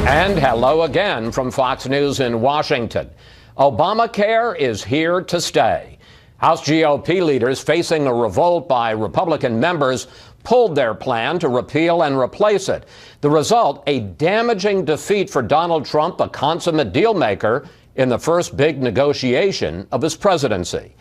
And hello again from Fox News in Washington. Obamacare is here to stay. House GOP leaders facing a revolt by Republican members pulled their plan to repeal and replace it. The result, a damaging defeat for Donald Trump, a consummate deal maker, in the first big negotiation of his presidency.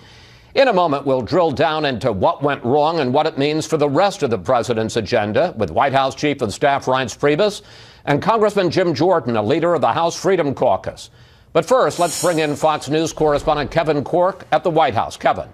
In a moment, we'll drill down into what went wrong and what it means for the rest of the president's agenda with White House Chief of Staff Reince Priebus and Congressman Jim Jordan, a leader of the House Freedom Caucus. But first, let's bring in Fox News correspondent Kevin Corke at the White House. Kevin.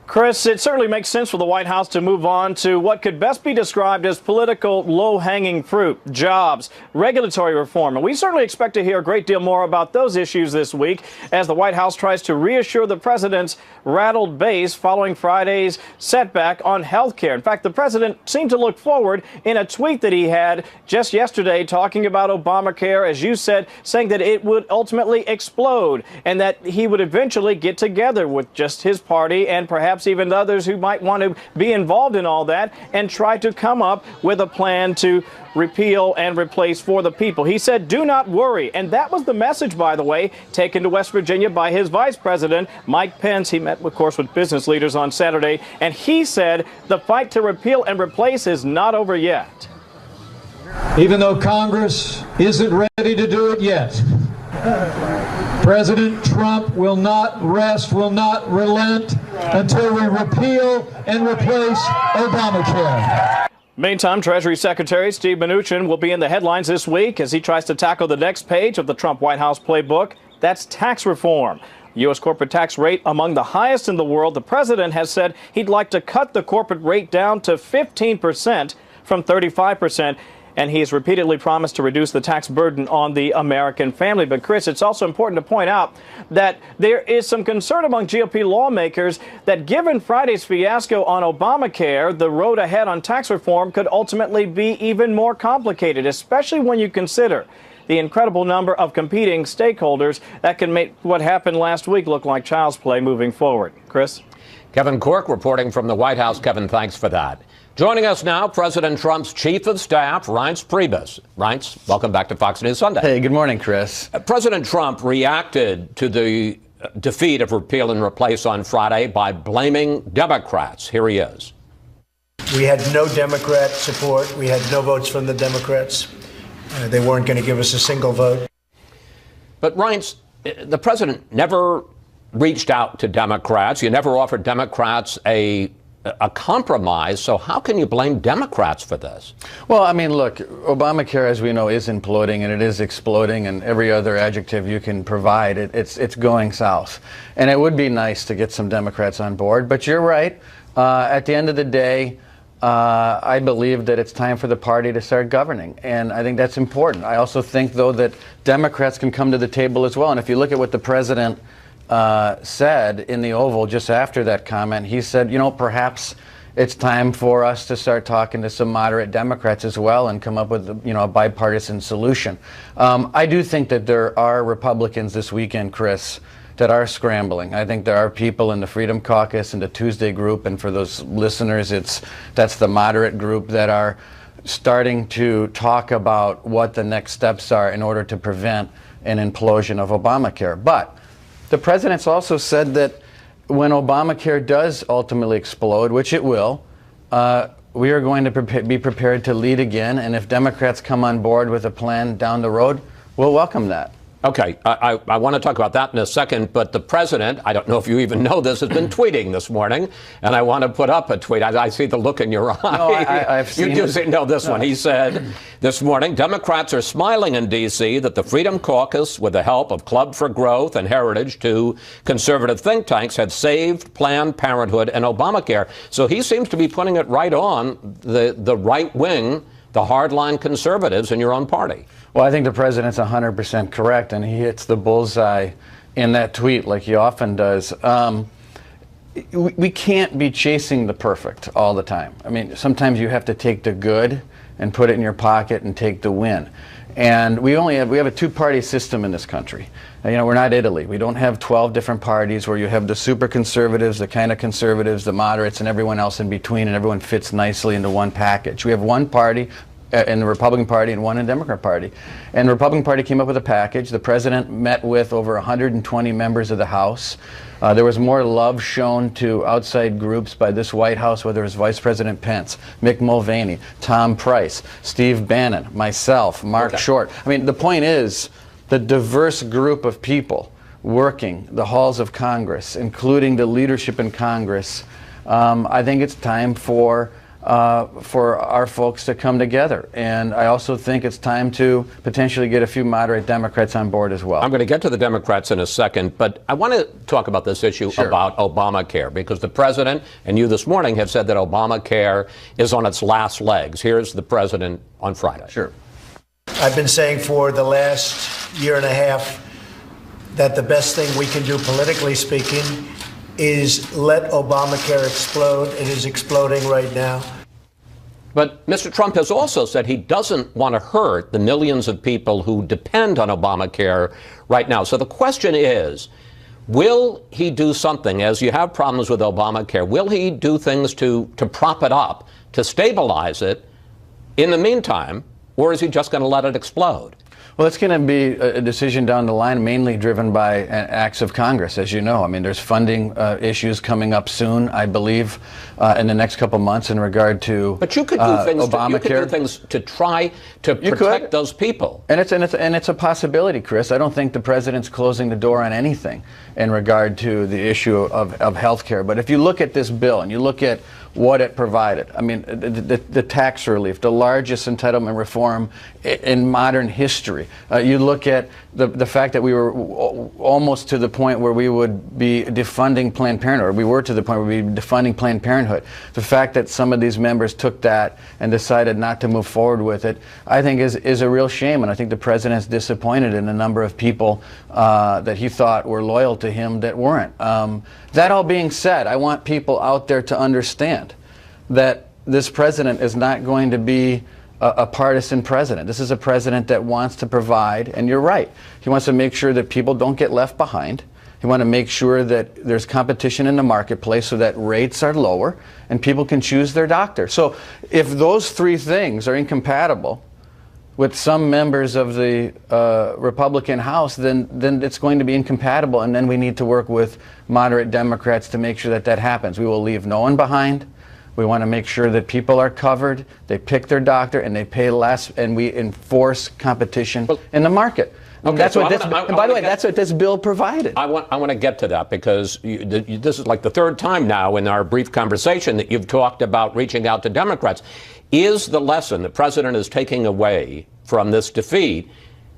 Chris, it certainly makes sense for the White House to move on to what could best be described as political low-hanging fruit, jobs, regulatory reform. And we certainly expect to hear a great deal more about those issues this week as the White House tries to reassure the president's rattled base following Friday's setback on health care. In fact, the president seemed to look forward in a tweet that he had just yesterday talking about Obamacare, as you said, saying that it would ultimately explode and that he would eventually get together with just his party and perhaps even others who might want to be involved in all that and try to come up with a plan to repeal and replace for the people. He said, do not worry. And that was the message, by the way, taken to West Virginia by his vice president, Mike Pence. He met, of course, with business leaders on Saturday, and he said the fight to repeal and replace is not over yet. Even though Congress isn't ready to do it yet, President Trump will not rest, will not relent until we repeal and replace Obamacare. Meantime, Treasury Secretary Steve Mnuchin will be in the headlines this week as he tries to tackle the next page of the Trump White House playbook. That's tax reform. U.S. corporate tax rate among the highest in the world. The president has said he'd like to cut the corporate rate down to 15% from 35%. And he has repeatedly promised to reduce the tax burden on the American family. But, Chris, it's also important to point out that there is some concern among GOP lawmakers that given Friday's fiasco on Obamacare, the road ahead on tax reform could ultimately be even more complicated, especially when you consider the incredible number of competing stakeholders that can make what happened last week look like child's play moving forward. Chris? Kevin Corke reporting from the White House. Kevin, thanks for that. Joining us now, President Trump's Chief of Staff, Reince Priebus. Reince, welcome back to Fox News Sunday. Hey, good morning, Chris. President Trump reacted to the defeat of repeal and replace on Friday by blaming Democrats. Here he is. We had no Democrat support. We had no votes from the Democrats. They weren't going to give us a single vote. But, Reince, the president never reached out to Democrats. You never offered Democrats a compromise. So how can you blame Democrats for this? Well, I mean, look, Obamacare, as we know, is imploding and it is exploding, and every other adjective you can provide, it's going south. And it would be nice to get some Democrats on board. But you're right. At the end of the day, I believe that it's time for the party to start governing. And I think that's important. I also think, though, that Democrats can come to the table as well. And if you look at what the president said in the Oval just after that comment, he said, you know, perhaps it's time for us to start talking to some moderate Democrats as well and come up with, you know, a bipartisan solution. I do think that there are Republicans this weekend, Chris, that are scrambling. I think there are people in the Freedom Caucus and the Tuesday group, and for those listeners, that's the moderate group, that are starting to talk about what the next steps are in order to prevent an implosion of Obamacare. But the president's also said that when Obamacare does ultimately explode, which it will, we are going to be prepared to lead again. And if Democrats come on board with a plan down the road, we'll welcome that. Okay, I want to talk about that in a second, but the president, I don't know if you even know this, has been tweeting this morning, and I want to put up a tweet. I see the look in your eye. No, I've seen You do know this one. He said this morning, Democrats are smiling in D.C. that the Freedom Caucus, with the help of Club for Growth and Heritage, two conservative think tanks, had saved Planned Parenthood and Obamacare. So he seems to be putting it right on the right wing, the hardline conservatives in your own party. Well, I think the president's 100% correct, and he hits the bullseye in that tweet like he often does. We can't be chasing the perfect all the time. I mean, sometimes you have to take the good and put it in your pocket and take the win. And we have a two-party system in this country. You know, we're not Italy. We don't have 12 different parties where you have the super conservatives, the kind of conservatives, the moderates, and everyone else in between, and everyone fits nicely into one package. We have one party, in the Republican Party and one in the Democrat Party. And the Republican Party came up with a package. The president met with over 120 members of the House. There was more love shown to outside groups by this White House, whether it was Vice President Pence, Mick Mulvaney, Tom Price, Steve Bannon, myself, Mark Short. I mean, the point is the diverse group of people working the halls of Congress, including the leadership in Congress. I think it's time for our folks to come together. And I also think it's time to potentially get a few moderate Democrats on board as well. I'm going to get to the Democrats in a second, but I want to talk about this issue about Obamacare, because the president and you this morning have said that Obamacare is on its last legs. Here's the president on Friday. Sure. I've been saying for the last year and a half that the best thing we can do, politically speaking, is let Obamacare explode. It is exploding right now. But Mr. Trump has also said he doesn't want to hurt the millions of people who depend on Obamacare right now. So the question is, will he do something, as you have problems with Obamacare, will he do things to prop it up, to stabilize it in the meantime, or is he just going to let it explode? Well, it's going to be a decision down the line, mainly driven by acts of Congress, as you know. I mean, there's funding issues coming up soon, I believe, in the next couple months in regard to But you could do things. Obamacare. You could do things to try to protect those people. And it's a possibility, Chris. I don't think the president's closing the door on anything in regard to the issue of health care. But if you look at this bill and you look at what it provided, I mean, the tax relief, the largest entitlement reform in modern history. You look at the fact that we were almost to the point where we would be defunding Planned Parenthood, or we were to the point where we'd be defunding Planned Parenthood. The fact that some of these members took that and decided not to move forward with it, I think is a real shame. And I think the president is disappointed in a number of people that he thought were loyal to him that weren't. That all being said, I want people out there to understand that this president is not going to be a partisan president. This is a president that wants to provide, and you're right, he wants to make sure that people don't get left behind. He wants to make sure that there's competition in the marketplace so that rates are lower and people can choose their doctor. So if those three things are incompatible with some members of the Republican House, then it's going to be incompatible, and then we need to work with moderate Democrats to make sure that that happens. We will leave no one behind. We want to make sure that people are covered, they pick their doctor, and they pay less, and we enforce competition in the market. Okay, that's so what this, and by the way, that's what this bill provided. I want to get to that, because this is like the third time now in our brief conversation that you've talked about reaching out to Democrats. Is the lesson the president is taking away from this defeat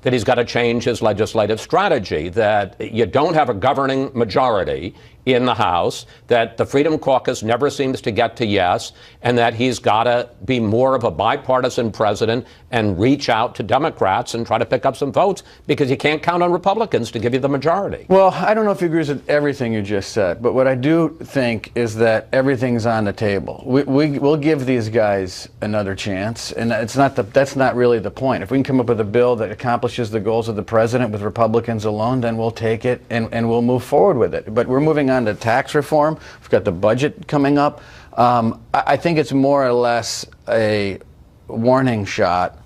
that he's got to change his legislative strategy, that you don't have a governing majority in the House, that the Freedom Caucus never seems to get to yes, and that he's got to be more of a bipartisan president and reach out to Democrats and try to pick up some votes, because you can't count on Republicans to give you the majority? Well, I don't know if he agrees with everything you just said, but what I do think is that everything's on the table. We'll give these guys another chance, and that's not really the point. If we can come up with a bill that accomplishes the goals of the president with Republicans alone, then we'll take it and we'll move forward with it. But we're moving on to tax reform. We've got the budget coming up. I think it's more or less a warning shot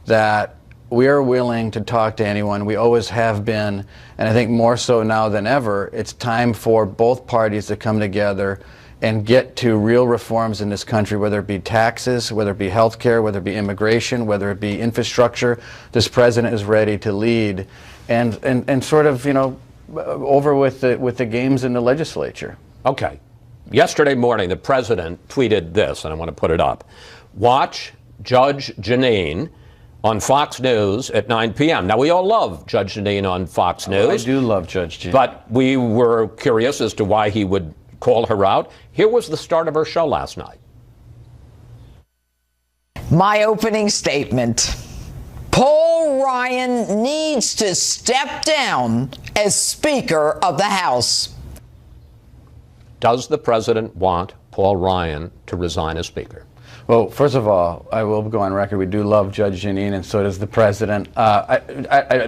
that we are willing to talk to anyone. We always have been, and I think more so now than ever, it's time for both parties to come together and get to real reforms in this country, whether it be taxes, whether it be health care, whether it be immigration, whether it be infrastructure. This president is ready to lead and sort of, over with the games in the legislature. Okay. Yesterday morning, the president tweeted this, and I want to put it up. Watch Judge Jeanine on Fox News at 9 p.m. Now, we all love Judge Jeanine on Fox News. I do love Judge Jeanine. But we were curious as to why he would call her out. Here was the start of her show last night. My opening statement. Paul Ryan needs to step down as Speaker of the House. Does the president want Paul Ryan to resign as Speaker? Well, first of all, I will go on record. We do love Judge Jeanine, and so does the president. I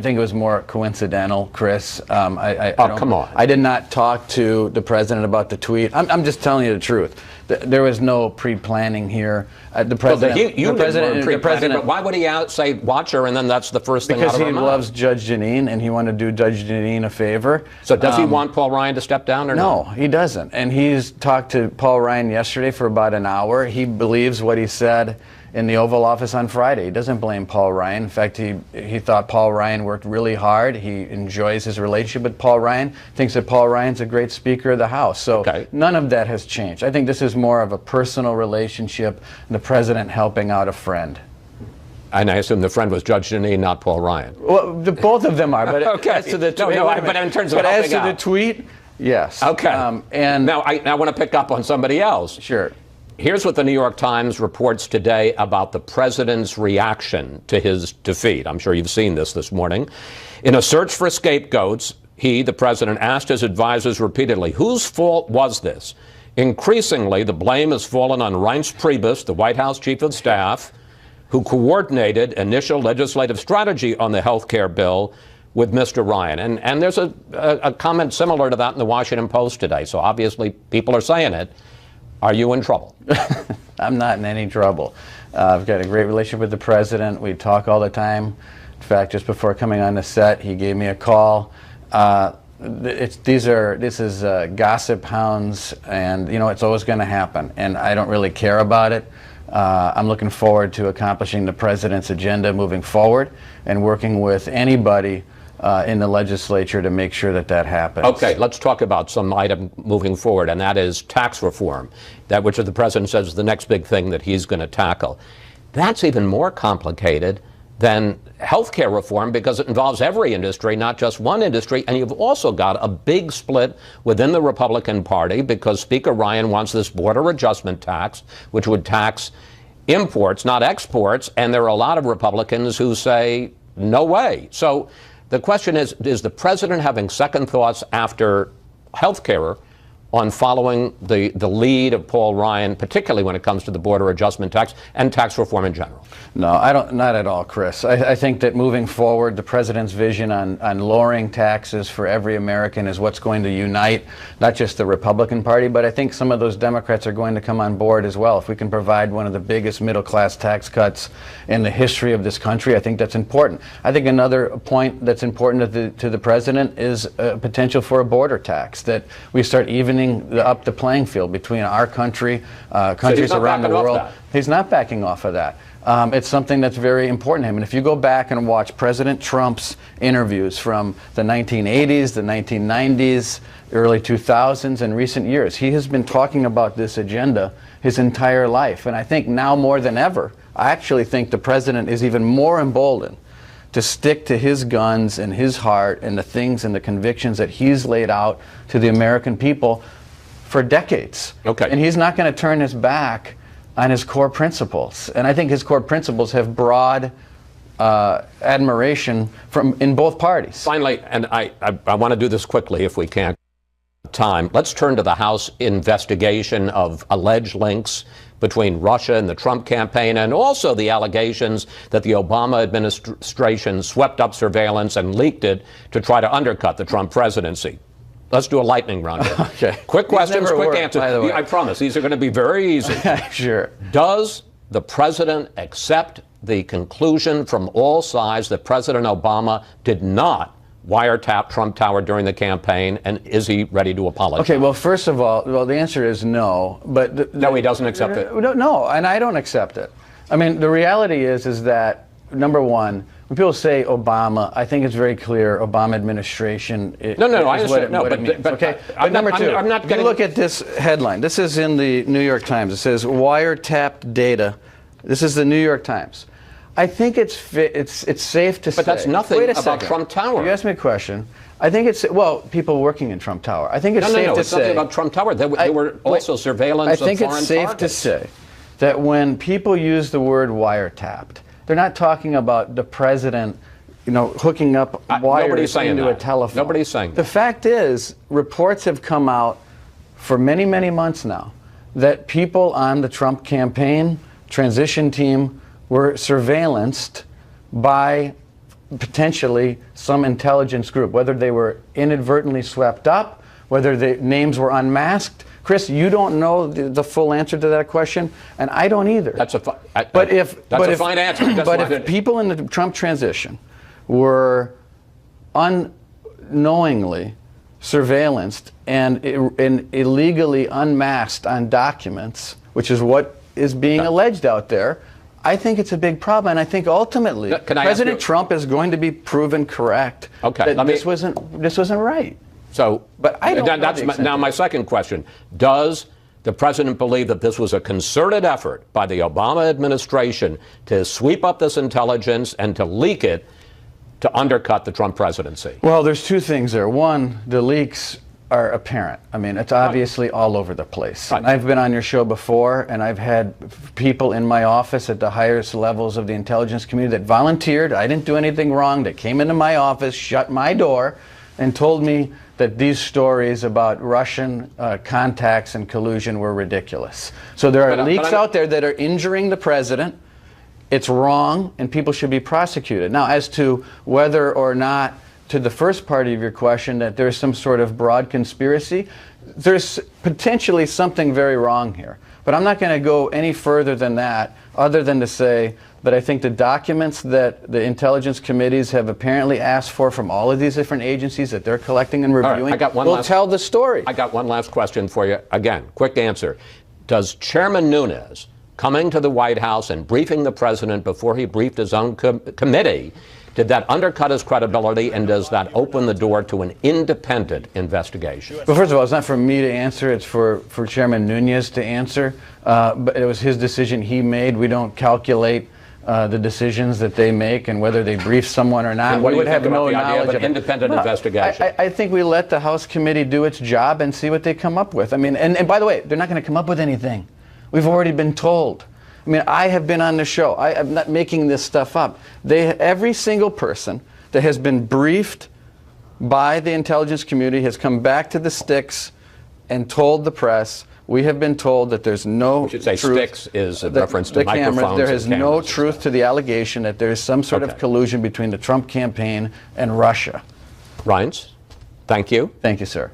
think it was more coincidental, Chris. Come on. I did not talk to the president about the tweet. I'm just telling you the truth. There was no pre-planning here. The Well, president, you the president, didn't the president. but why would he say watch her and then that's the first thing out Because of he her mouth? loves Judge Jeanine and he wanted to do Judge Jeanine a favor. So does he want Paul Ryan to step down or No, not? he doesn't. And he's talked to Paul Ryan yesterday for about an hour. He believes what he said in the Oval Office on Friday. He doesn't blame Paul Ryan. In fact, he thought Paul Ryan worked really hard. He enjoys his relationship with Paul Ryan, thinks that Paul Ryan's a great Speaker of the House. So none of that has changed. I think this is more of a personal relationship, the president helping out a friend. And I assume the friend was Judge Jeanine, not Paul Ryan. Well, both of them are. But as to the tweet, but in terms of helping out. the tweet, yes. Okay. And now I want to pick up on somebody else. Sure. Here's what the New York Times reports today about the president's reaction to his defeat. I'm sure you've seen this morning. In a search for scapegoats, he, the president, asked his advisors repeatedly, whose fault was this? Increasingly, the blame has fallen on Reince Priebus, the White House chief of staff, who coordinated initial legislative strategy on the health care bill with Mr. Ryan. And there's a comment similar to that in the Washington Post today. So obviously people are saying it. Are you in trouble? I'm not in any trouble. I've got a great relationship with the president. We talk all the time. In fact, just before coming on the set, he gave me a call. This is gossip hounds, and it's always going to happen. And I don't really care about it. I'm looking forward to accomplishing the president's agenda moving forward and working with anybody in the legislature to make sure that happens. Okay, let's talk about some item moving forward, and that is tax reform, which the president says is the next big thing that he's going to tackle. That's even more complicated than health care reform because it involves every industry, not just one industry, and you've also got a big split within the Republican Party because Speaker Ryan wants this border adjustment tax, which would tax imports, not exports, and there are a lot of Republicans who say, no way. So the question is the president having second thoughts after health care on following the lead of Paul Ryan, particularly when it comes to the border adjustment tax and tax reform in general? No, I don't. Not at all, Chris. I think that moving forward, the president's vision on lowering taxes for every American is what's going to unite not just the Republican Party, but I think some of those Democrats are going to come on board as well. If we can provide one of the biggest middle-class tax cuts in the history of this country, I think that's important. I think another point that's important to the president is potential for a border tax, that we start evening up the playing field between our country, countries around the world. He's not backing off of that. It's something that's very important to him. And if you go back and watch President Trump's interviews from the 1980s, the 1990s, early 2000s, and recent years, he has been talking about this agenda his entire life. And I think now more than ever, I actually think the president is even more emboldened to stick to his guns and his heart and the things and the convictions that he's laid out to the American people for decades. Okay. And he's not going to turn his back on his core principles. And I think his core principles have broad admiration in both parties. Finally, and I want to do this quickly if we can. Let's turn to the House investigation of alleged links between Russia and the Trump campaign, and also the allegations that the Obama administration swept up surveillance and leaked it to try to undercut the Trump presidency. Let's do a lightning round here. Okay. Quick questions, quick worked, answers. by the way. I promise these are going to be very easy. Sure. Does the president accept the conclusion from all sides that President Obama did not wiretap Trump Tower during the campaign, and is he ready to apologize? Okay, well, first of all, the answer is no. But no, he doesn't accept it. No, and I don't accept it. I mean, the reality is that, number one, when people say Obama, I think it's very clear Obama administration is I what understand. it means. Okay, but number two, if you look at this headline. This is in the New York Times. It says wiretapped data. This is the New York Times. I think it's safe to say. But that's nothing Wait a about second. Trump Tower. You asked me a question. I think it's, well, people working in Trump Tower. I think it's safe to it's say. nothing about Trump Tower. There were also surveillance of foreign targets. I think it's safe to say that when people use the word wiretapped, they're not talking about the president, hooking up wires into a telephone. Nobody's saying that. The fact is, reports have come out for many, many months now that people on the Trump campaign transition team were surveillanced by potentially some intelligence group, whether they were inadvertently swept up, whether the names were unmasked. Chris, you don't know the full answer to that question, and I don't either. That's a fine answer. But if people in the Trump transition were unknowingly surveillanced and illegally unmasked on documents, which is what is being alleged out there, I think it's a big problem, and I think ultimately President Trump is going to be proven correct that this wasn't right. So, but I don't know now my second question. Does the president believe that this was a concerted effort by the Obama administration to sweep up this intelligence and to leak it to undercut the Trump presidency? Well, there's two things there. One, the leaks are apparent. I mean, it's obviously all over the place. Right. And I've been on your show before, and I've had people in my office at the highest levels of the intelligence community that volunteered. I didn't do anything wrong. That came into my office, shut my door, and told me that these stories about Russian contacts and collusion were ridiculous. So there are leaks out there that are injuring the president. It's wrong, and people should be prosecuted. Now, as to whether or not, to the first part of your question, that there's some sort of broad conspiracy, there's potentially something very wrong here. But I'm not going to go any further than that, other than to say that I think the documents that the intelligence committees have apparently asked for from all of these different agencies that they're collecting and reviewing will tell the story. I got one last question for you. Again, quick answer. Does Chairman Nunes coming to the White House and briefing the president before he briefed his own committee, did that undercut his credibility, and does that open the door to an independent investigation? Well, first of all, it's not for me to answer. It's for Chairman Nunes to answer. But it was his decision he made. We don't calculate the decisions that they make and whether they brief someone or not. And what we do would you have think no about the idea knowledge of an independent investigation? I think we let the House committee do its job and see what they come up with. I mean, and by the way, they're not going to come up with anything. We've already been told. I mean, I have been on the show. I'm not making this stuff up. Every single person that has been briefed by the intelligence community has come back to the sticks and told the press. We have been told that there's no truth. Sticks is a reference to the microphones. Cameras. There is no cameras. Truth to the allegation that there is some sort of collusion between the Trump campaign and Russia. Reince, thank you. Thank you, sir.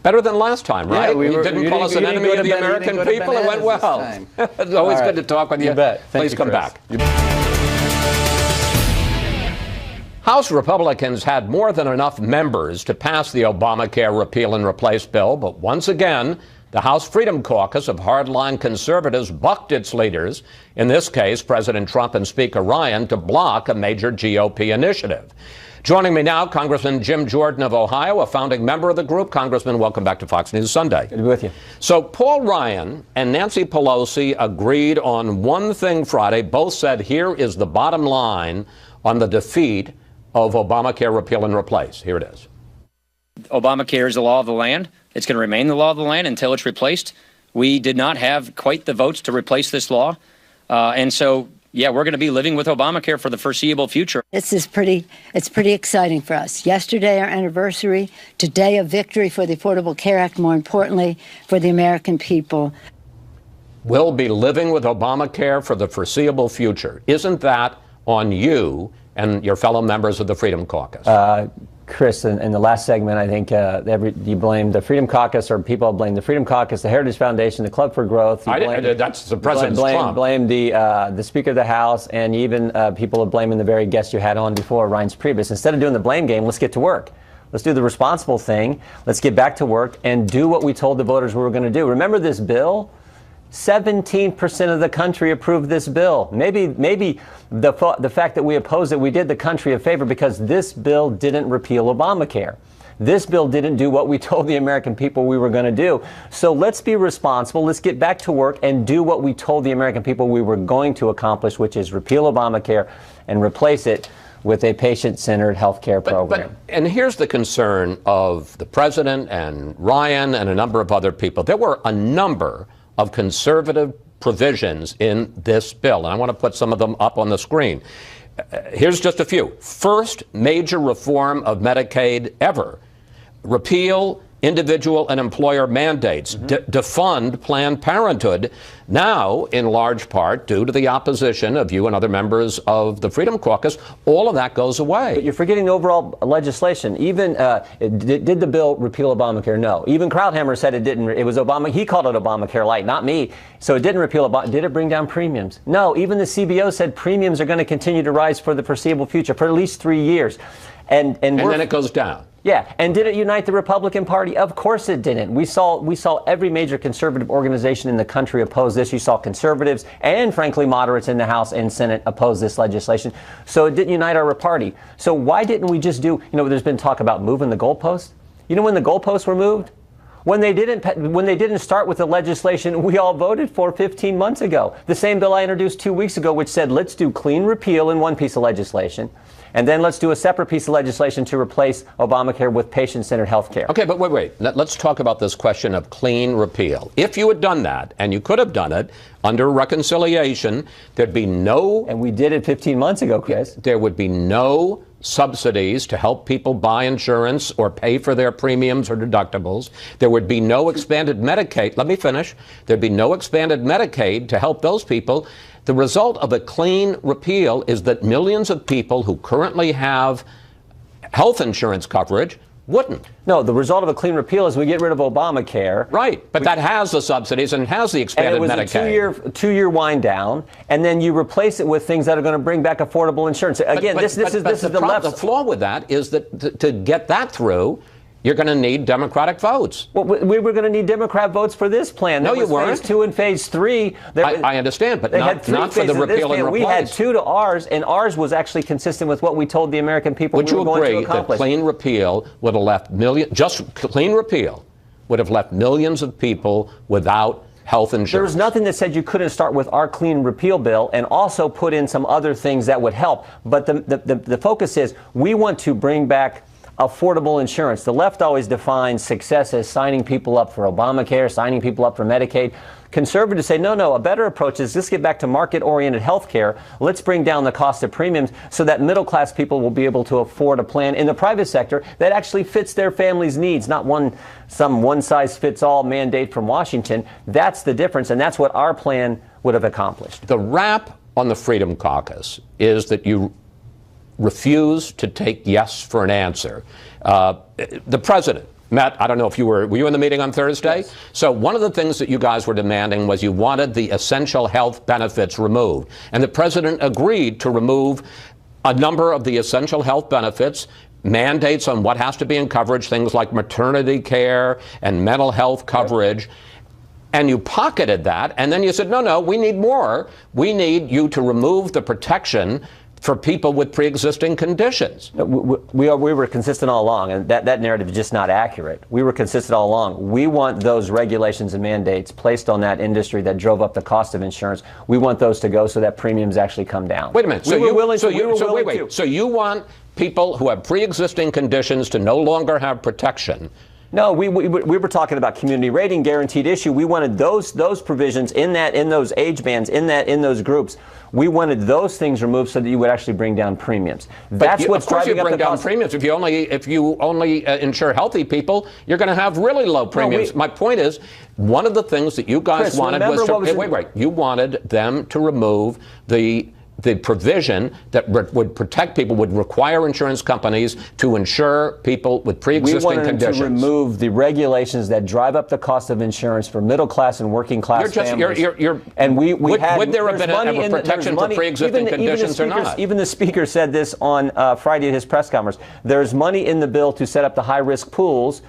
Better than last time, right? Yeah, you didn't call us an enemy of the American people. It went well. It's always good to talk with you. You bet. Please come back. House Republicans had more than enough members to pass the Obamacare repeal and replace bill, but once again, the House Freedom Caucus of hardline conservatives bucked its leaders, in this case, President Trump and Speaker Ryan, to block a major GOP initiative. Joining me now, Congressman Jim Jordan of Ohio, a founding member of the group. Congressman, welcome back to Fox News Sunday. Good to be with you. So Paul Ryan and Nancy Pelosi agreed on one thing Friday. Both said here is the bottom line on the defeat of Obamacare repeal and replace. Here it is. Obamacare is the law of the land. It's going to remain the law of the land until it's replaced. We did not have quite the votes to replace this law. And so, yeah, we're going to be living with Obamacare for the foreseeable future. It's pretty exciting for us. Yesterday, our anniversary. Today, a victory for the Affordable Care Act. More importantly, for the American people. We'll be living with Obamacare for the foreseeable future. Isn't that on you and your fellow members of the Freedom Caucus? Chris, in the last segment, I think you blame the Freedom Caucus, or people blame the Freedom Caucus, the Heritage Foundation, the Club for Growth. That's the president's Trump. Blame the Speaker of the House, and even people are blaming the very guest you had on before, Reince Priebus. Instead of doing the blame game, let's get to work. Let's do the responsible thing. Let's get back to work and do what we told the voters we were going to do. Remember this bill? 17% of the country approved this bill. Maybe the fact that we opposed it, we did the country a favor, because this bill didn't repeal Obamacare. This bill didn't do what we told the American people we were going to do. So let's be responsible. Let's get back to work and do what we told the American people we were going to accomplish, which is repeal Obamacare and replace it with a patient-centered health care program. And here's the concern of the president and Ryan and a number of other people. There were a number of conservative provisions in this bill, and I want to put some of them up on the screen. Here's just a few. First major reform of Medicaid ever. Repeal individual and employer mandates, defund Planned Parenthood, now in large part due to the opposition of you and other members of the Freedom Caucus. All of that goes away. But you're forgetting the overall legislation. Even did the bill repeal Obamacare? No. Even Krauthammer said it didn't. It was Obama. He called it Obamacare light, not me. So it didn't repeal Obamacare. Did it bring down premiums? No. Even the CBO said premiums are going to continue to rise for the foreseeable future for at least 3 years. And then it goes down. Yeah, and did it unite the Republican Party? Of course it didn't. We saw every major conservative organization in the country oppose this. You saw conservatives and, frankly, moderates in the House and Senate oppose this legislation. So it didn't unite our party. So why didn't we just do, there's been talk about moving the goalposts. You know when the goalposts were moved? When they didn't start with the legislation we all voted for 15 months ago. The same bill I introduced 2 weeks ago, which said let's do clean repeal in one piece of legislation, and then let's do a separate piece of legislation to replace Obamacare with patient-centered health care. Okay, but wait. Let's talk about this question of clean repeal. If you had done that, and you could have done it under reconciliation, there'd be no... And we did it 15 months ago, Chris. There would be no subsidies to help people buy insurance or pay for their premiums or deductibles. There would be no expanded Medicaid. Let me finish. There'd be no expanded Medicaid to help those people. The result of a clean repeal is that millions of people who currently have health insurance coverage wouldn't. No, the result of a clean repeal is we get rid of Obamacare. Right, but that has the subsidies and has the expanded Medicaid. And it was a two-year wind down, and then you replace it with things that are going to bring back affordable insurance. Again, this is the left. The flaw with that is that to get that through, you're going to need Democratic votes. Well, we were going to need Democrat votes for this plan. No, you weren't. Phase 2 and Phase 3. I understand, but not for the repeal and replace. We had 2 to ours, and ours was actually consistent with what we told the American people we were going to accomplish. Would you agree that clean repeal would have left millions of people without health insurance? There was nothing that said you couldn't start with our clean repeal bill and also put in some other things that would help. But the focus is we want to bring back affordable insurance. The left always defines success as signing people up for Obamacare, signing people up for Medicaid. Conservatives say, no, a better approach is let's get back to market-oriented health care. Let's bring down the cost of premiums so that middle-class people will be able to afford a plan in the private sector that actually fits their family's needs, not some one-size-fits-all mandate from Washington. That's the difference, and that's what our plan would have accomplished. The rap on the Freedom Caucus is that you refuse to take yes for an answer. The president met, I don't know if were you in the meeting on Thursday? Yes. So one of the things that you guys were demanding was you wanted the essential health benefits removed. And the president agreed to remove a number of the essential health benefits, mandates on what has to be in coverage, things like maternity care and mental health coverage. And you pocketed that, and then you said, no, we need more. We need you to remove the protection for people with pre-existing conditions. We were consistent all along, and that narrative is just not accurate. We were consistent all along. We want those regulations and mandates placed on that industry that drove up the cost of insurance. We want those to go so that premiums actually come down. Wait a minute. So you want people who have pre-existing conditions to no longer have protection? No, we were talking about community rating, guaranteed issue. We wanted those provisions in those age bands, in those groups. We wanted those things removed so that you would actually bring down premiums. That's what's driving up the cost. Of course you bring down premiums. If you only insure healthy people, you're going to have really low premiums. My point is, one of the things that you guys wanted was you wanted them to remove the provision that would protect people, would require insurance companies to insure people with pre-existing conditions. We wanted to remove the regulations that drive up the cost of insurance for middle class and working class families. Would there have been a protection for pre-existing conditions or not? Even the speaker said this on Friday at his press conference. There's money in the bill to set up the high-risk pools.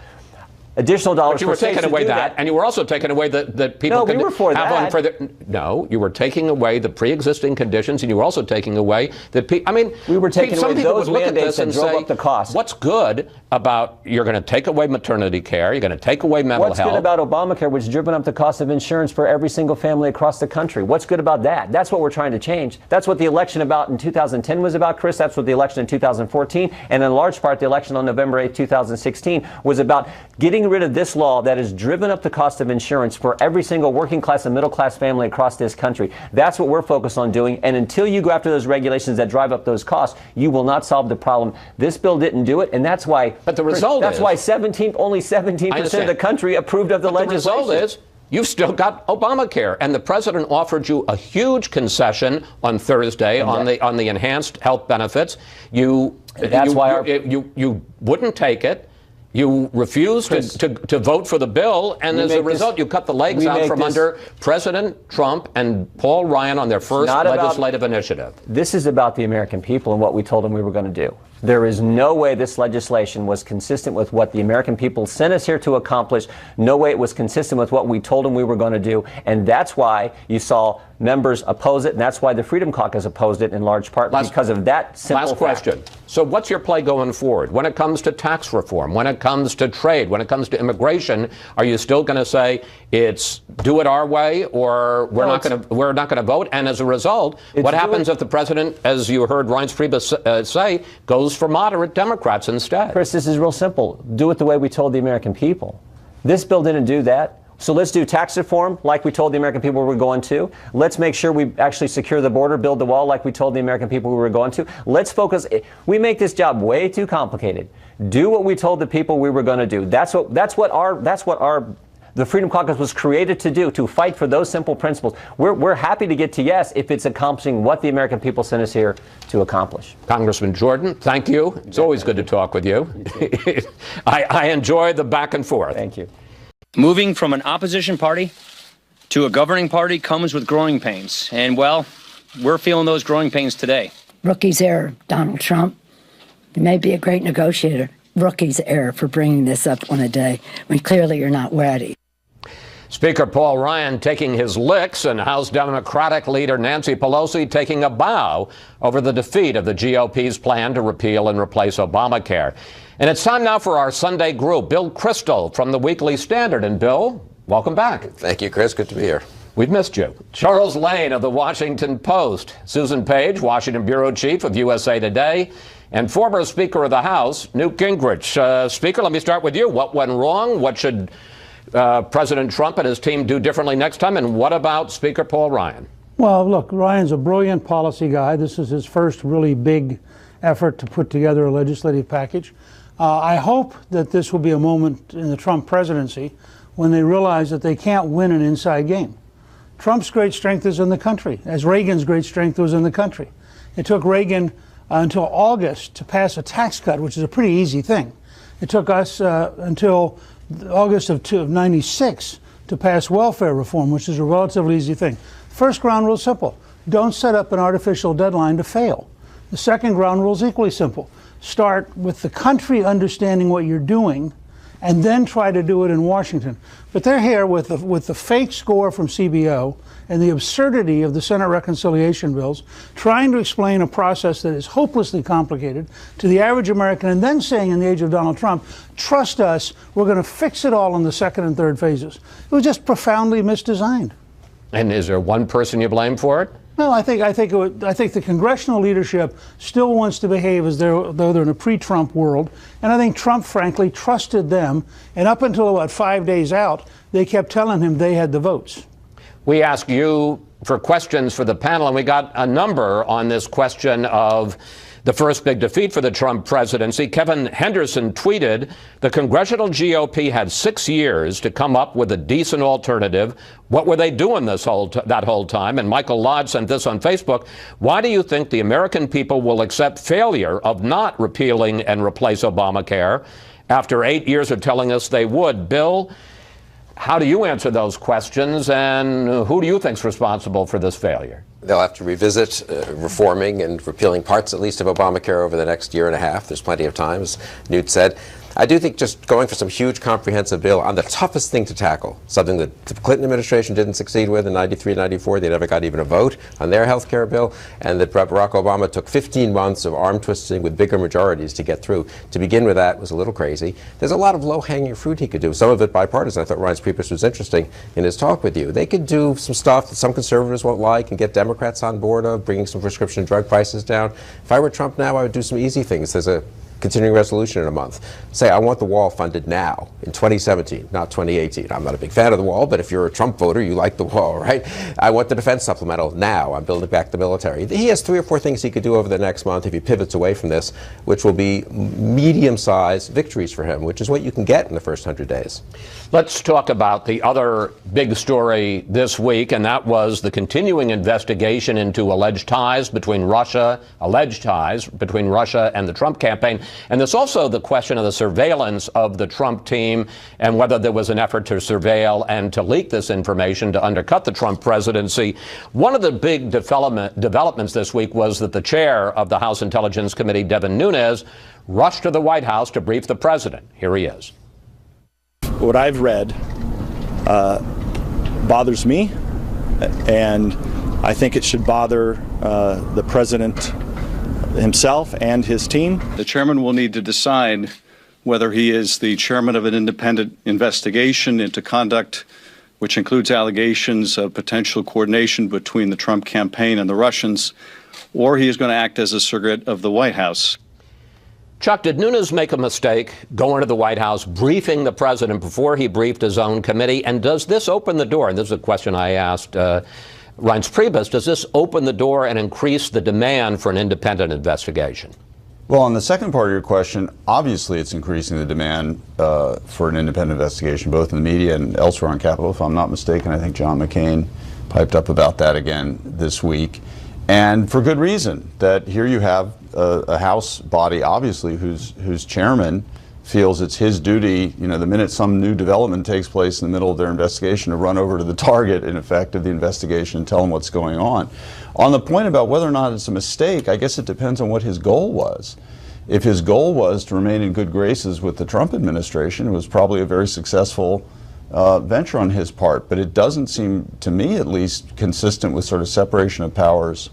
Additional dollars. But you were taking away that, and you were also taking away that people could have on for the. No, you were taking away the pre-existing conditions, and you were also taking away the. I mean, we were taking away those mandates that drove up the cost. What's good about you're going to take away maternity care? You're going to take away mental health. What's good about Obamacare, which has driven up the cost of insurance for every single family across the country? What's good about that? That's what we're trying to change. That's what the election in 2010 was about, Chris. That's what the election in 2014, and in large part the election on November 8, 2016, was about getting getting rid of this law that has driven up the cost of insurance for every single working class and middle class family across this country. That's what we're focused on doing. And until you go after those regulations that drive up those costs, you will not solve the problem. This bill didn't do it, and that's why. But the result is why only 17% of the country approved of the legislation. The result is you've still got Obamacare, and the president offered you a huge concession on Thursday on the enhanced health benefits. You wouldn't take it. You refused to vote for the bill, and as a result, you cut the legs out from under President Trump and Paul Ryan on their first legislative initiative. This is about the American people and what we told them we were going to do. There is no way this legislation was consistent with what the American people sent us here to accomplish. No way it was consistent with what we told them we were going to do. And that's why you saw members oppose it, and that's why the Freedom Caucus opposed it in large part because of that simple fact. Last question. So what's your play going forward? When it comes to tax reform, when it comes to trade, when it comes to immigration, are you still going to say it's do it our way, or we're not going to vote? And as a result, what happens if the president, as you heard Reince Priebus say, goes for moderate Democrats instead? Chris, this is real simple. Do it the way we told the American people. This bill didn't do that. So let's do tax reform like we told the American people we were going to. Let's make sure we actually secure the border, build the wall like we told the American people we were going to. Let's focus. We make this job way too complicated. Do what we told the people we were going to do. That's what the Freedom Caucus was created to do, to fight for those simple principles. We're happy to get to yes if it's accomplishing what the American people sent us here to accomplish. Congressman Jordan, thank you. It's always good to talk with you. I enjoy the back and forth. Thank you. Moving from an opposition party to a governing party comes with growing pains. And, well, we're feeling those growing pains today. Rookie's error, Donald Trump. You may be a great negotiator. Rookie's error for bringing this up on a day when clearly you're not ready. Speaker Paul Ryan taking his licks, and House Democratic leader Nancy Pelosi taking a bow over the defeat of the GOP's plan to repeal and replace Obamacare. And it's time now for our Sunday group. Bill Kristol from the Weekly Standard. And Bill, welcome back. Thank you, Chris. Good to be here. We've missed you. Charles Lane of the Washington Post, Susan Page, Washington Bureau Chief of USA Today, and former Speaker of the House, Newt Gingrich. Speaker, let me start with you. What went wrong? What should President Trump and his team do differently next time? And what about Speaker Paul Ryan? Well, look, Ryan's a brilliant policy guy. This is his first really big effort to put together a legislative package. I hope that this will be a moment in the Trump presidency when they realize that they can't win an inside game. Trump's great strength is in the country, as Reagan's great strength was in the country. It took Reagan until August to pass a tax cut, which is a pretty easy thing. It took us until August of 96 to pass welfare reform, which is a relatively easy thing. First ground rule is simple. Don't set up an artificial deadline to fail. The second ground rule is equally simple. Start with the country understanding what you're doing, and then try to do it in Washington. But they're here with the fake score from CBO and the absurdity of the Senate reconciliation bills, trying to explain a process that is hopelessly complicated to the average American, and then saying in the age of Donald Trump, trust us, we're going to fix it all in the second and third phases. It was just profoundly misdesigned. And is there one person you blame for it? No, I think the congressional leadership still wants to behave as though they're in a pre-Trump world, and I think Trump, frankly, trusted them. And up until about 5 days out, they kept telling him they had the votes. We asked you for questions for the panel, and we got a number on this question of the first big defeat for the Trump presidency. Kevin Henderson tweeted, the congressional GOP had 6 years to come up with a decent alternative. What were they doing that whole time? And Michael Lodge sent this on Facebook. Why do you think the American people will accept failure of not repealing and replace Obamacare after 8 years of telling us they would? Bill, how do you answer those questions, and who do you think is responsible for this failure? They'll have to revisit reforming and repealing parts, at least, of Obamacare over the next year and a half. There's plenty of time, as Newt said. I do think just going for some huge comprehensive bill on the toughest thing to tackle, something that the Clinton administration didn't succeed with in 93, 94. They never got even a vote on their health care bill, and that Barack Obama took 15 months of arm twisting with bigger majorities to get through. To begin with, that was a little crazy. There's a lot of low-hanging fruit he could do, some of it bipartisan. I thought Reince Priebus was interesting in his talk with you. They could do some stuff that some conservatives won't like and get Democrats on board of, bringing some prescription drug prices down. If I were Trump now, I would do some easy things. There's a continuing resolution in a month. Say, I want the wall funded now, in 2017, not 2018. I'm not a big fan of the wall, but if you're a Trump voter, you like the wall, right? I want the defense supplemental now. I'm building back the military. He has 3 or 4 things he could do over the next month if he pivots away from this, which will be medium-sized victories for him, which is what you can get in the first 100 days. Let's talk about the other big story this week, and that was the continuing investigation into alleged ties between Russia and the Trump campaign. And there's also the question of the surveillance of the Trump team and whether there was an effort to surveil and to leak this information to undercut the Trump presidency. One of the big developments this week was that the chair of the House Intelligence Committee, Devin Nunes, rushed to the White House to brief the president. Here he is. What I've read bothers me, and I think it should bother the president himself and his team. The chairman will need to decide whether he is the chairman of an independent investigation into conduct which includes allegations of potential coordination between the Trump campaign and the Russians, or he is going to act as a surrogate of the White House. Chuck, did Nunes make a mistake going to the White House, briefing the president before he briefed his own committee? And does this open the door, and this is a question I asked Reince Priebus, does this open the door and increase the demand for an independent investigation? Well, on the second part of your question, obviously it's increasing the demand for an independent investigation, both in the media and elsewhere on Capitol. If I'm not mistaken, I think John McCain piped up about that again this week. And for good reason, that here you have a House body, obviously, whose chairman feels it's his duty, you know, the minute some new development takes place in the middle of their investigation, to run over to the target, in effect, of the investigation and tell them what's going on. On the point about whether or not it's a mistake, I guess it depends on what his goal was. If his goal was to remain in good graces with the Trump administration, it was probably a very successful venture on his part. But it doesn't seem, to me at least, consistent with sort of separation of powers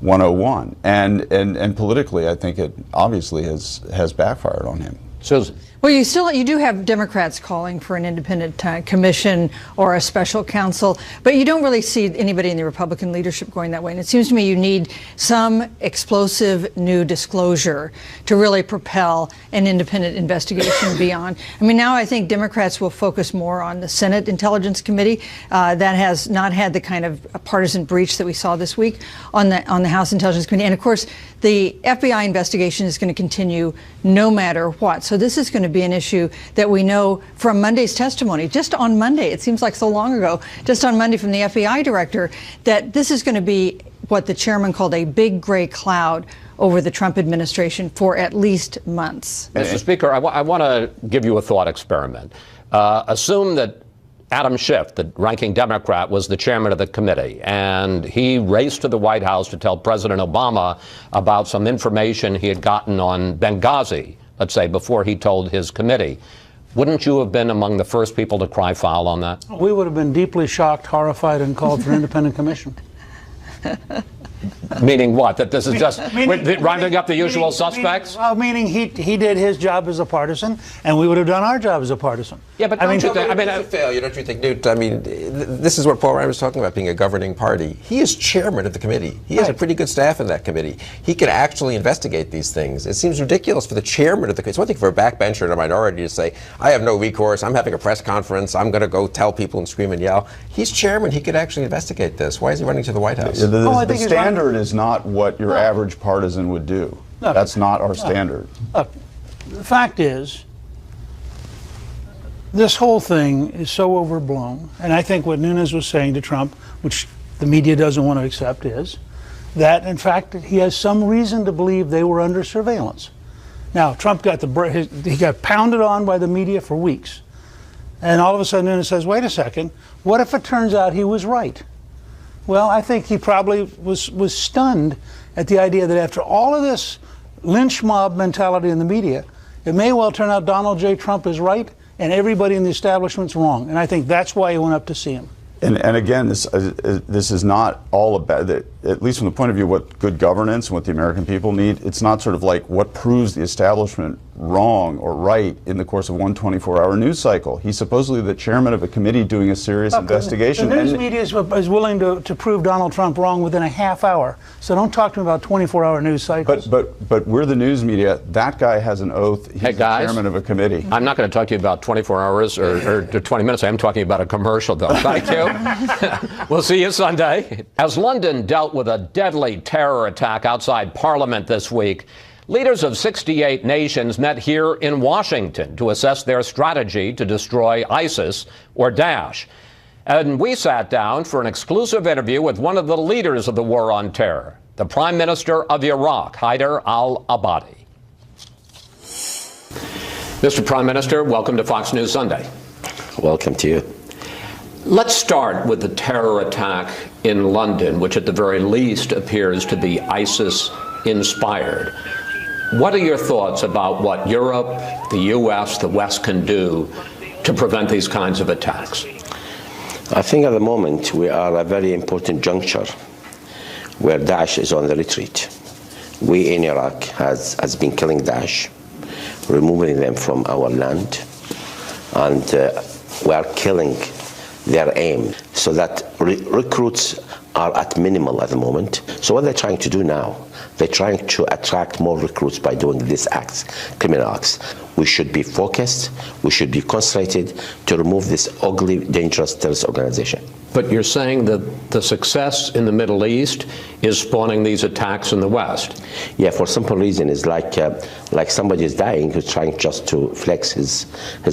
101. And politically, I think it obviously has backfired on him. Susan. Well, you do have Democrats calling for an independent commission or a special counsel, but you don't really see anybody in the Republican leadership going that way. And it seems to me you need some explosive new disclosure to really propel an independent investigation beyond. I mean, now I think Democrats will focus more on the Senate Intelligence Committee that has not had the kind of partisan breach that we saw this week on the House Intelligence Committee. And of course, the FBI investigation is going to continue no matter what. So this is going to be an issue that we know from Monday's testimony. Just on Monday, it seems like so long ago, just on Monday from the FBI director, that this is going to be what the chairman called a big gray cloud over the Trump administration for at least months. Mr. Speaker, I want to give you a thought experiment. Assume that Adam Schiff, the ranking Democrat, was the chairman of the committee, and he raced to the White House to tell President Obama about some information he had gotten on Benghazi, let's say, before he told his committee. Wouldn't you have been among the first people to cry foul on that? We would have been deeply shocked, horrified, and called for an independent commission. Meaning what? That this is just rounding up the usual suspects? Meaning he did his job as a partisan, and we would have done our job as a partisan. Yeah, but it's a failure, don't you think, Newt? I mean, this is what Paul Ryan was talking about, being a governing party. He is chairman of the committee. He has a pretty good staff in that committee. He can actually investigate these things. It seems ridiculous for the chairman of the committee. It's one thing for a backbencher and a minority to say, I have no recourse, I'm having a press conference, I'm going to go tell people and scream and yell. He's chairman. He could actually investigate this. Why is he running to the White House? The standard is not what your average partisan would do. That's not our standard. Look, the fact is, this whole thing is so overblown, and I think what Nunes was saying to Trump, which the media doesn't want to accept, is that, in fact, he has some reason to believe they were under surveillance. Now, Trump got he got pounded on by the media for weeks, and all of a sudden Nunes says, wait a second, what if it turns out he was right? Well, I think he probably was stunned at the idea that after all of this lynch mob mentality in the media, it may well turn out Donald J. Trump is right and everybody in the establishment's wrong. And I think that's why he went up to see him. And again, this is not all about, at least from the point of view of what good governance and what the American people need, it's not sort of like what proves the establishment wrong or right in the course of one 24-hour news cycle. He's supposedly the chairman of a committee doing a serious investigation. The news media is willing to prove Donald Trump wrong within a half hour. So don't talk to me about 24-hour news cycles. But we're the news media. That guy has an oath. He's hey guys, the chairman of a committee. I'm not going to talk to you about 24 hours or 20 minutes. I am talking about a commercial, though. Thank you. We'll see you Sunday. As London dealt with a deadly terror attack outside Parliament this week, leaders of 68 nations met here in Washington to assess their strategy to destroy ISIS or Daesh. And we sat down for an exclusive interview with one of the leaders of the war on terror, the Prime Minister of Iraq, Haider al-Abadi. Mr. Prime Minister, welcome to Fox News Sunday. Welcome to you. Let's start with the terror attack in London, which at the very least appears to be ISIS-inspired. What are your thoughts about what Europe, the U.S., the West can do to prevent these kinds of attacks? I think at the moment we are at a very important juncture where Daesh is on the retreat. We in Iraq has been killing Daesh, removing them from our land, and we are killing their aim, so that recruits are at minimal at the moment. So what they're trying to do now, they're trying to attract more recruits by doing these acts, criminal acts. We should be focused, we should be concentrated to remove this ugly, dangerous terrorist organization. But you're saying that the success in the Middle East is spawning these attacks in the West? Yeah, for simple reason. It's like somebody is dying who's trying just to flex his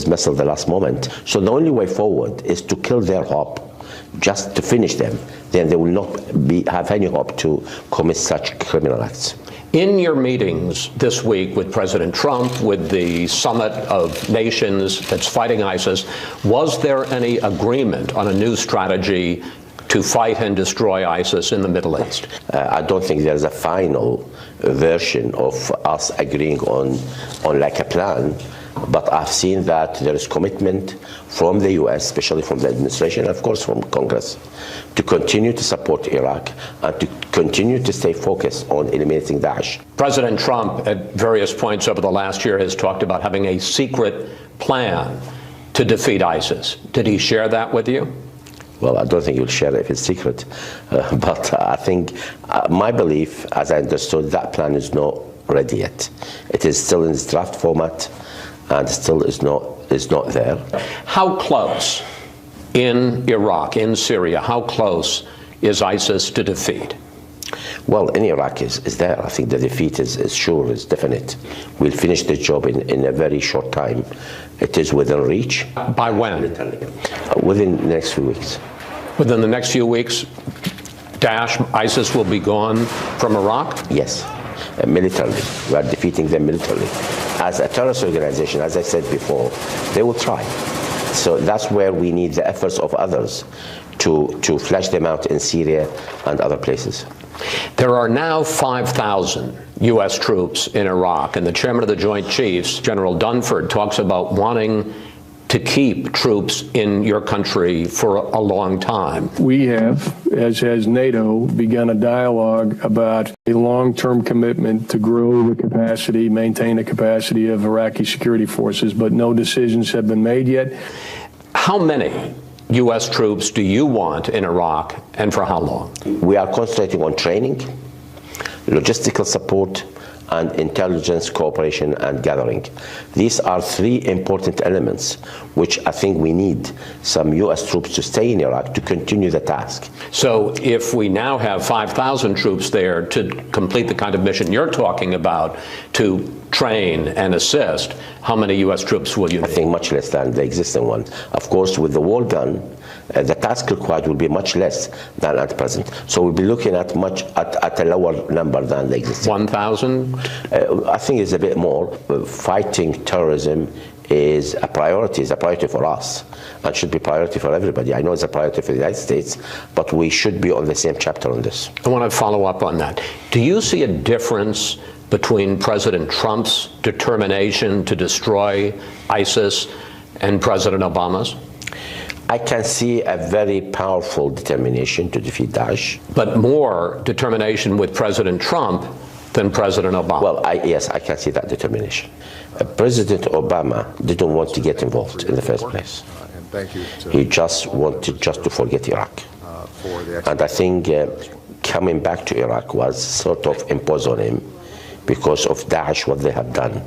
muscle the last moment. So the only way forward is to kill their hope, just to finish them. Then they will not have any hope to commit such criminal acts. In your meetings this week with President Trump, with the summit of nations that's fighting ISIS, was there any agreement on a new strategy to fight and destroy ISIS in the Middle East? I don't think there's a final version of us agreeing on like a plan. But I've seen that there is commitment from the U.S., especially from the administration, and of course from Congress, to continue to support Iraq and to continue to stay focused on eliminating Daesh. President Trump, at various points over the last year, has talked about having a secret plan to defeat ISIS. Did he share that with you? Well, I don't think he'll share it if it's secret. But I think my belief, as I understood, that plan is not ready yet. It is still in its draft format, and still is not there. How close in Iraq, in Syria, how close is ISIS to defeat? Well, in Iraq is there. I think the defeat is sure, is definite. We'll finish the job in a very short time. It is within reach. By when? Within the next few weeks. Within the next few weeks, ISIS will be gone from Iraq? Yes. Militarily. We are defeating them militarily. As a terrorist organization, as I said before, they will try. So that's where we need the efforts of others to flesh them out in Syria and other places. There are now 5,000 U.S. troops in Iraq, and the chairman of the Joint Chiefs, General Dunford, talks about wanting to keep troops in your country for a long time. We have, as has NATO, begun a dialogue about a long-term commitment to grow the capacity, maintain the capacity of Iraqi security forces, but no decisions have been made yet. How many U.S. troops do you want in Iraq, and for how long? We are concentrating on training, logistical support, and intelligence cooperation and gathering. These are three important elements which I think we need some U.S. troops to stay in Iraq to continue the task. So if we now have 5,000 troops there to complete the kind of mission you're talking about, to train and assist, how many U.S. troops will you need? I think much less than the existing one. Of course, with the war done, the task required will be much less than at present. So we'll be looking at a lower number than the existing. 1,000? I think it's a bit more. Fighting terrorism is a priority for us, and should be a priority for everybody. I know it's a priority for the United States, but we should be on the same chapter on this. I want to follow up on that. Do you see a difference between President Trump's determination to destroy ISIS and President Obama's? I can see a very powerful determination to defeat Daesh. But more determination with President Trump than President Obama. Well, yes, I can see that determination. President Obama didn't want to get involved in the first place. He just wanted to forget Iraq. And I think coming back to Iraq was sort of imposed on him because of Daesh, what they have done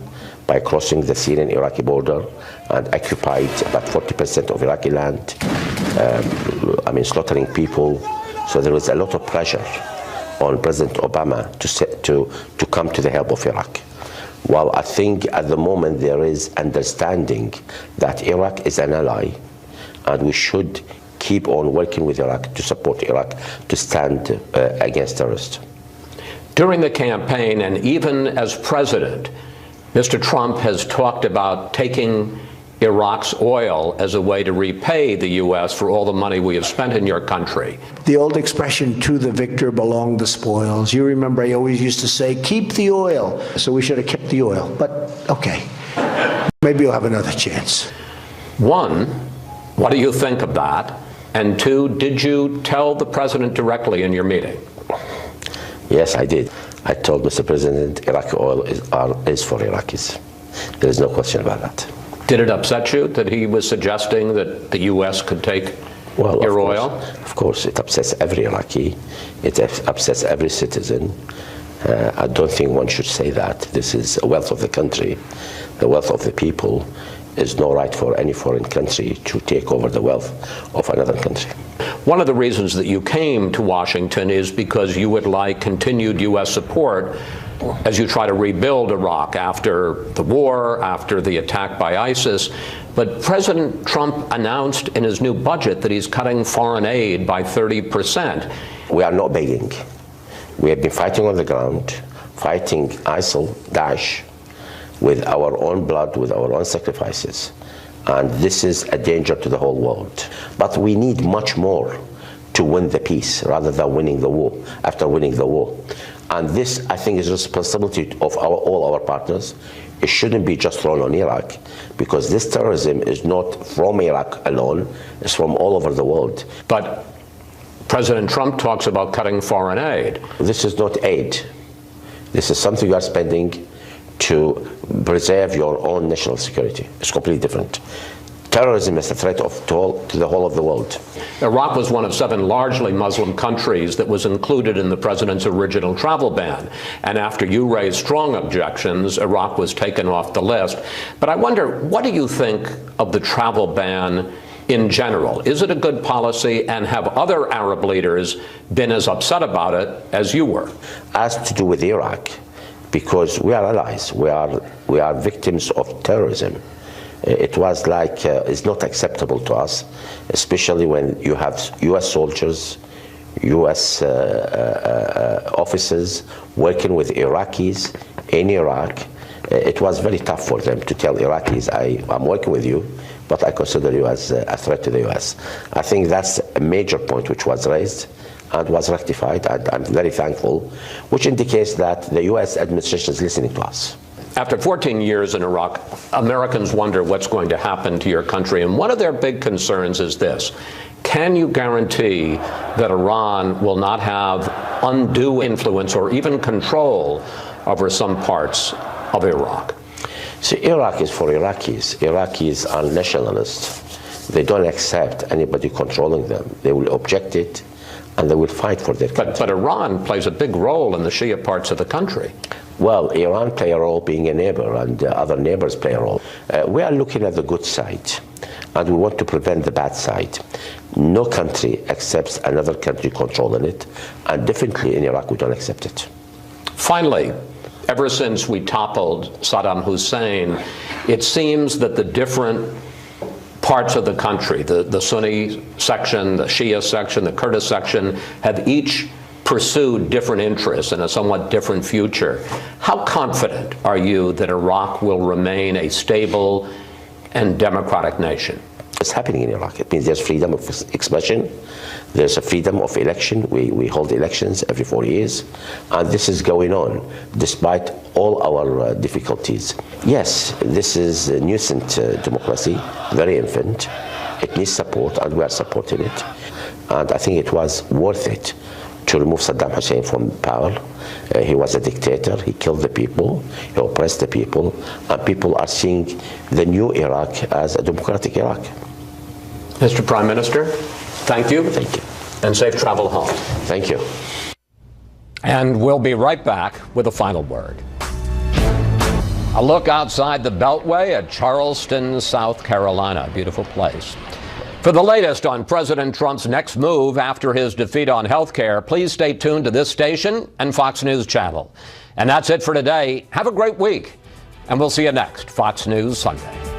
by crossing the Syrian-Iraqi border and occupied about 40% of Iraqi land, slaughtering people. So there was a lot of pressure on President Obama to come to the help of Iraq. Well, I think at the moment there is understanding that Iraq is an ally, and we should keep on working with Iraq to support Iraq to stand against terrorists. During the campaign and even as president, Mr. Trump has talked about taking Iraq's oil as a way to repay the U.S. for all the money we have spent in your country. The old expression, to the victor belong the spoils. You remember I always used to say, keep the oil. So we should have kept the oil. But, okay, maybe you'll have another chance. One, what do you think of that? And two, did you tell the president directly in your meeting? Yes, I did. I told Mr. President, Iraqi oil is for Iraqis. There is no question about that. Did it upset you that he was suggesting that the U.S. could take your oil? Of course, it upsets every Iraqi. It upsets every citizen. I don't think one should say that. This is a wealth of the country, the wealth of the people. There's no right for any foreign country to take over the wealth of another country. One of the reasons that you came to Washington is because you would like continued U.S. support as you try to rebuild Iraq after the war, after the attack by ISIS. But President Trump announced in his new budget that he's cutting foreign aid by 30%. We are not begging. We have been fighting on the ground, fighting ISIL, Daesh, with our own blood, with our own sacrifices. And this is a danger to the whole world. But we need much more to win the peace rather than winning the war, after winning the war. And this, I think, is a responsibility of all our partners. It shouldn't be just thrown on Iraq, because this terrorism is not from Iraq alone, it's from all over the world. But President Trump talks about cutting foreign aid. This is not aid. This is something you are spending to preserve your own national security. It's completely different. Terrorism is a threat to the whole of the world. Iraq was one of 7 largely Muslim countries that was included in the president's original travel ban. And after you raised strong objections, Iraq was taken off the list. But I wonder, what do you think of the travel ban in general? Is it a good policy, and have other Arab leaders been as upset about it as you were? As to do with Iraq, because we are allies, we are victims of terrorism. It was like, it's not acceptable to us, especially when you have U.S. soldiers, U.S. officers working with Iraqis in Iraq. It was very tough for them to tell Iraqis, I'm working with you, but I consider you as a threat to the U.S. I think that's a major point which was raised and was rectified, and I'm very thankful, which indicates that the U.S. administration is listening to us. After 14 years in Iraq, Americans wonder what's going to happen to your country, and one of their big concerns is this. Can you guarantee that Iran will not have undue influence or even control over some parts of Iraq? See, Iraq is for Iraqis. Iraqis are nationalists. They don't accept anybody controlling them. They will object it, and they will fight for their country. But Iran plays a big role in the Shia parts of the country. Well, Iran play a role being a neighbor, and other neighbors play a role. We are looking at the good side, and we want to prevent the bad side. No country accepts another country controlling it, and definitely in Iraq we don't accept it. Finally, ever since we toppled Saddam Hussein, it seems that the different parts of the country, the Sunni section, the Shia section, the Kurdish section, have each pursued different interests in a somewhat different future. How confident are you that Iraq will remain a stable and democratic nation? It's happening in Iraq. It means there's freedom of expression. There's a freedom of election. We hold elections every 4 years. And this is going on despite all our difficulties. Yes, this is a nascent democracy, very infant. It needs support, and we are supporting it. And I think it was worth it to remove Saddam Hussein from power. He was a dictator. He killed the people. He oppressed the people. And people are seeing the new Iraq as a democratic Iraq. Mr. Prime Minister, thank you. Thank you. And safe travel home. Thank you. And we'll be right back with a final word. A look outside the Beltway at Charleston, South Carolina. Beautiful place. For the latest on President Trump's next move after his defeat on health care, please stay tuned to this station and Fox News Channel. And that's it for today. Have a great week, and we'll see you next Fox News Sunday.